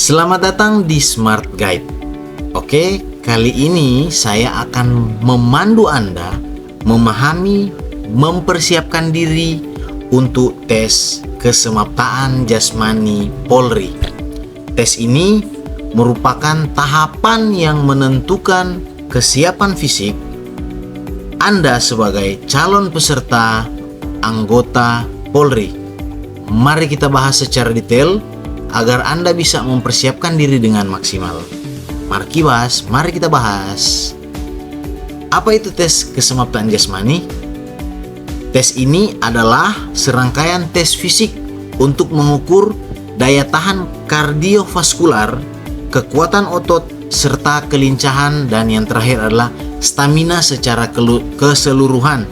Selamat datang di Smart Guide. Oke, kali ini saya akan memandu Anda memahami, mempersiapkan diri untuk tes kesemaptaan jasmani Polri. Tes ini merupakan tahapan yang menentukan kesiapan fisik Anda sebagai calon peserta anggota Polri. Mari kita bahas secara detail agar Anda bisa mempersiapkan diri dengan maksimal. Mari kita bahas. Apa itu tes kesemaptaan jasmani? Tes ini adalah serangkaian tes fisik untuk mengukur daya tahan kardiovaskular, kekuatan otot, serta kelincahan, dan yang terakhir adalah stamina secara keseluruhan.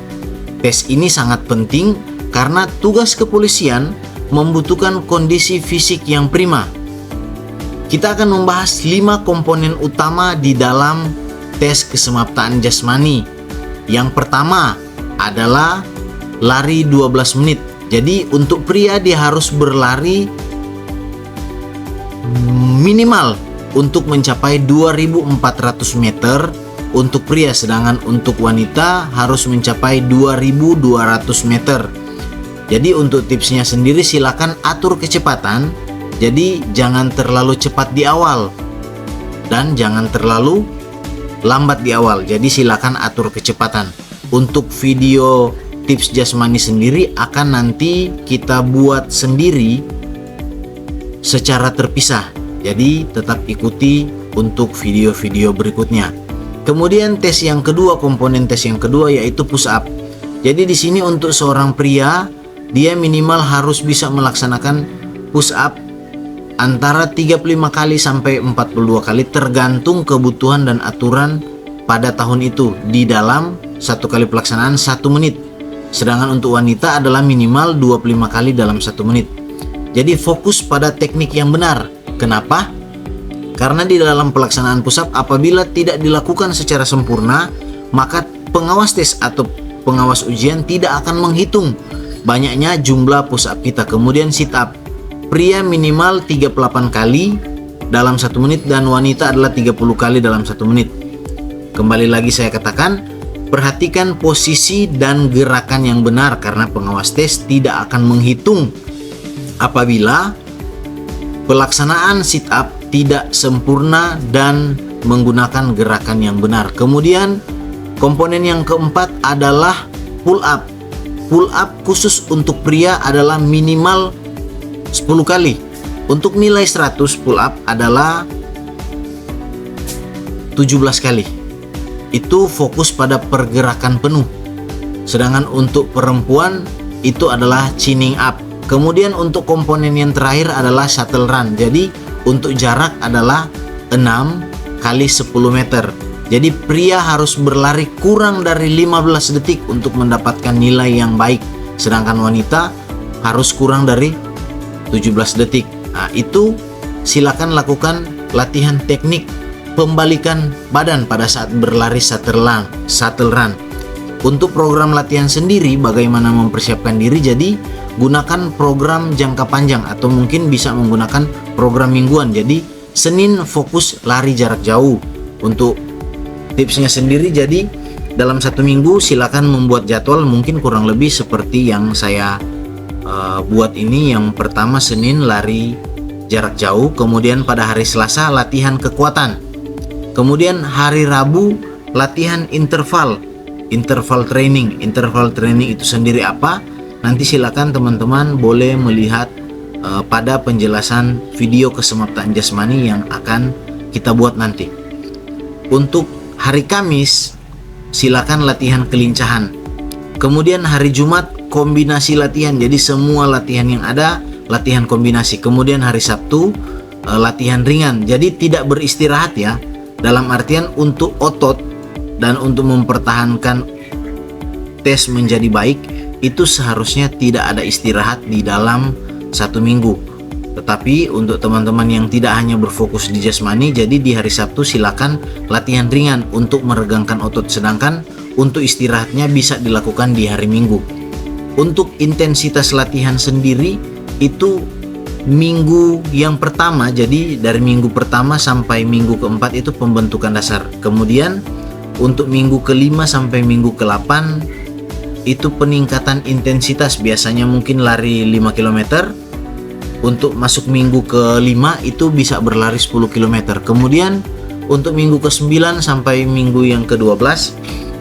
Tes ini sangat penting karena tugas kepolisian membutuhkan kondisi fisik yang prima. Kita akan membahas 5 komponen utama di dalam tes kesemaptaan jasmani. Yang pertama adalah lari 12 menit. Jadi untuk pria dia harus berlari minimal untuk mencapai 2400 meter untuk pria, sedangkan untuk wanita harus mencapai 2200 meter. Jadi untuk tipsnya sendiri silakan atur kecepatan. Jadi jangan terlalu cepat di awal dan jangan terlalu lambat di awal. Jadi silakan atur kecepatan. Untuk video tips jasmani sendiri akan nanti kita buat sendiri secara terpisah. Jadi tetap ikuti untuk video-video berikutnya. Kemudian tes yang kedua, komponen tes yang kedua yaitu push up. Jadi di sini untuk seorang pria dia minimal harus bisa melaksanakan push up antara 35 kali sampai 42 kali tergantung kebutuhan dan aturan pada tahun itu di dalam satu kali pelaksanaan 1 menit. Sedangkan untuk wanita adalah minimal 25 kali dalam 1 menit. Jadi fokus pada teknik yang benar. Kenapa? Karena di dalam pelaksanaan push up apabila tidak dilakukan secara sempurna, maka pengawas tes atau pengawas ujian tidak akan menghitung banyaknya jumlah push up kita. Kemudian sit up, pria minimal 38 kali dalam 1 menit dan wanita adalah 30 kali dalam 1 menit. Kembali lagi saya katakan, perhatikan posisi dan gerakan yang benar karena pengawas tes tidak akan menghitung apabila pelaksanaan sit up tidak sempurna dan menggunakan gerakan yang benar. Kemudian komponen yang keempat adalah pull up. Pull up khusus untuk pria adalah minimal 10 kali. Untuk nilai 100 pull up adalah 17 kali. Itu fokus pada pergerakan penuh. Sedangkan untuk perempuan itu adalah chinning up. Kemudian untuk komponen yang terakhir adalah shuttle run. Jadi untuk jarak adalah 6 kali 10 meter. Jadi pria harus berlari kurang dari 15 detik untuk mendapatkan nilai yang baik. Sedangkan wanita harus kurang dari 17 detik. Nah, itu silakan lakukan latihan teknik pembalikan badan pada saat berlari shuttle run. Untuk program latihan sendiri bagaimana mempersiapkan diri, jadi gunakan program jangka panjang atau mungkin bisa menggunakan program mingguan. Jadi Senin fokus lari jarak jauh. Untuk tipsnya sendiri, jadi dalam 1 minggu silakan membuat jadwal mungkin kurang lebih seperti yang saya buat ini. Yang pertama Senin lari jarak jauh, kemudian pada hari Selasa latihan kekuatan, kemudian hari Rabu latihan interval training. Interval training itu sendiri apa? Nanti silakan teman-teman boleh melihat pada penjelasan video kesemaptaan jasmani yang akan kita buat nanti. Untuk hari Kamis silakan latihan kelincahan. Kemudian hari Jumat kombinasi latihan. Jadi semua latihan yang ada latihan kombinasi. Kemudian hari Sabtu latihan ringan. Jadi tidak beristirahat ya. Dalam artian untuk otot dan untuk mempertahankan tes menjadi baik itu seharusnya tidak ada istirahat di dalam 1 minggu. Tetapi untuk teman-teman yang tidak hanya berfokus di jasmani, jadi di hari Sabtu silakan latihan ringan untuk meregangkan otot, sedangkan untuk istirahatnya bisa dilakukan di hari Minggu. Untuk intensitas latihan sendiri itu minggu yang pertama, jadi dari minggu pertama sampai minggu keempat itu pembentukan dasar. Kemudian untuk minggu kelima sampai minggu ke-8 itu peningkatan intensitas, biasanya mungkin lari 5 km. Untuk masuk minggu ke-5 itu bisa berlari 10 km. Kemudian untuk minggu ke-9 sampai minggu yang ke-12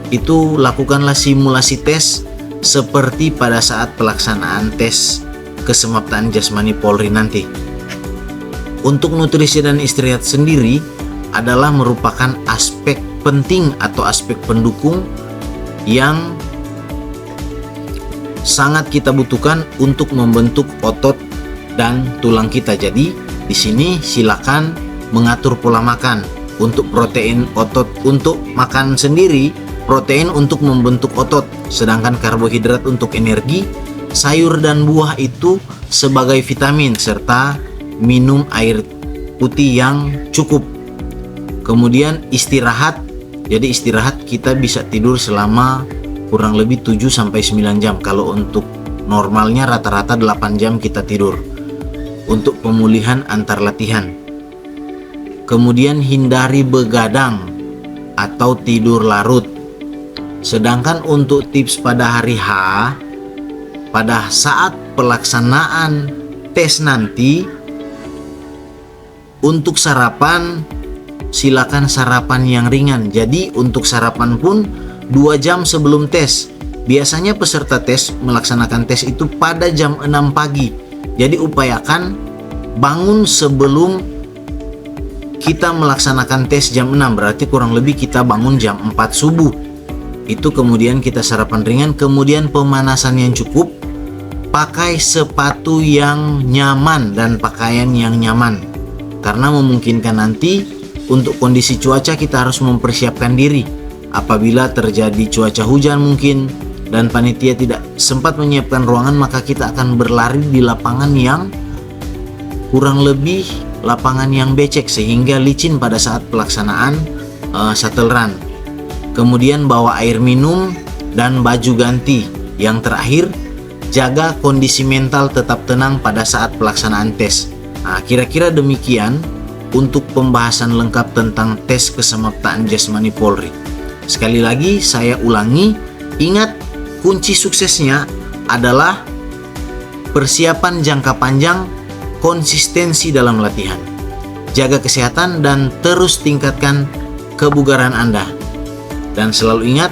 itu lakukanlah simulasi tes seperti pada saat pelaksanaan tes kesemaptaan jasmani Polri nanti. Untuk nutrisi dan istirahat sendiri adalah merupakan aspek penting atau aspek pendukung yang sangat kita butuhkan untuk membentuk otot dan tulang kita. Jadi di sini silakan mengatur pola makan. Untuk protein otot, untuk makan sendiri protein untuk membentuk otot, sedangkan karbohidrat untuk energi, sayur dan buah itu sebagai vitamin, serta minum air putih yang cukup. Kemudian istirahat, jadi istirahat kita bisa tidur selama kurang lebih 7-9 jam. Kalau untuk normalnya rata-rata 8 jam kita tidur untuk pemulihan antar latihan. Kemudian hindari begadang atau tidur larut. Sedangkan untuk tips pada hari H, pada saat pelaksanaan tes nanti, untuk sarapan silakan sarapan yang ringan. Jadi untuk sarapan pun 2 jam sebelum tes. Biasanya peserta tes melaksanakan tes itu pada jam 6 pagi. Jadi upayakan bangun sebelum kita melaksanakan tes jam 6, berarti kurang lebih kita bangun jam 4 subuh. Itu kemudian kita sarapan ringan, kemudian pemanasan yang cukup, pakai sepatu yang nyaman dan pakaian yang nyaman, karena memungkinkan nanti untuk kondisi cuaca kita harus mempersiapkan diri. Apabila terjadi cuaca hujan mungkin dan panitia tidak sempat menyiapkan ruangan, maka kita akan berlari di lapangan yang kurang lebih lapangan yang becek sehingga licin pada saat pelaksanaan shuttle run. Kemudian bawa air minum dan baju ganti. Yang terakhir, jaga kondisi mental tetap tenang pada saat pelaksanaan tes. Nah, kira-kira demikian untuk pembahasan lengkap tentang tes kesemaptaan jasmani Polri. Sekali lagi saya ulangi, ingat kunci suksesnya adalah persiapan jangka panjang, konsistensi dalam latihan, jaga kesehatan dan terus tingkatkan kebugaran Anda. Dan selalu ingat,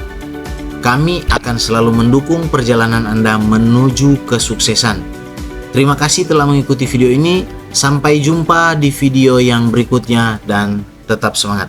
kami akan selalu mendukung perjalanan Anda menuju kesuksesan. Terima kasih telah mengikuti video ini. Sampai jumpa di video yang berikutnya dan tetap semangat.